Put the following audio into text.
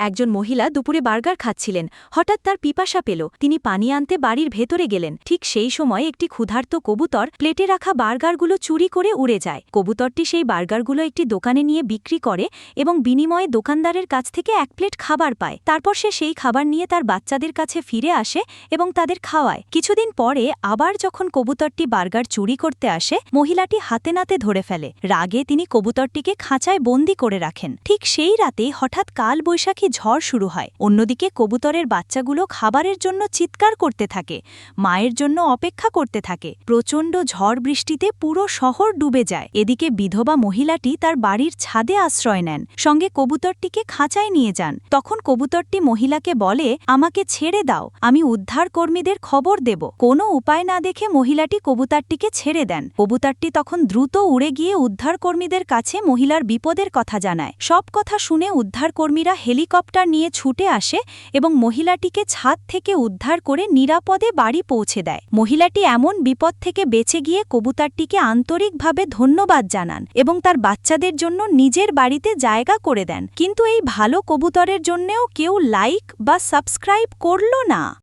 একজন মহিলা দুপুরে বার্গার খাচ্ছিলেন। হঠাৎ তার পিপাসা পেল। তিনি পানি আনতে বাড়ির ভেতরে গেলেন। ঠিক সেই সময় একটি ক্ষুধার্ত কবুতর প্লেটে রাখা বার্গারগুলো চুরি করে উড়ে যায়। কবুতরটি সেই বার্গারগুলো একটি দোকানে নিয়ে বিক্রি করে এবং বিনিময়ে দোকানদারের কাছ থেকে এক প্লেট খাবার পায়। তারপর সে সেই খাবার নিয়ে তার বাচ্চাদের কাছে ফিরে আসে এবং তাদের খাওয়ায়। কিছুদিন পরে আবার যখন কবুতরটি বার্গার চুরি করতে আসে, মহিলাটি হাতে নাতে ধরে ফেলে। রাগে তিনি কবুতরটিকে খাঁচায় বন্দি করে রাখেন। ঠিক সেই রাতেই হঠাৎ কালবৈশাখী ঝড় শুরু হয়। অন্যদিকে কবুতরের বাচ্চাগুলো খাবারের জন্য চিৎকার করতে থাকে, মায়ের জন্য অপেক্ষা করতে থাকে। প্রচণ্ড ঝড় বৃষ্টিতে পুরো শহর ডুবে যায়। এদিকে বিধবা মহিলাটি তার বাড়ির ছাদে আশ্রয় নেন, সঙ্গে কবুতরটিকে খাঁচায় নিয়ে যান। তখন কবুতরটি মহিলাকে বলে, আমাকে ছেড়ে দাও, আমি উদ্ধার কর্মীদের খবর দেব। কোনো উপায় না দেখে মহিলাটি কবুতরটিকে ছেড়ে দেন। কবুতরটি তখন দ্রুত উড়ে গিয়ে উদ্ধারকর্মীদের কাছে মহিলার বিপদের কথা জানায়। সব কথা শুনে উদ্ধারকর্মীরা হেলিকপ্টার নিয়ে ছুটে আসে এবং মহিলাটিকে ছাদ থেকে উদ্ধার করে নিরাপদে বাড়ি পৌঁছে দেয়। মহিলাটি এমন বিপদ থেকে বেঁচে গিয়ে কবুতরটিকে আন্তরিকভাবে ধন্যবাদ জানান এবং তার বাচ্চাদের জন্য নিজের বাড়িতে জায়গা করে দেন। কিন্তু এই ভালো কবুতরের জন্যেও কেউ লাইক বা সাবস্ক্রাইব করল না।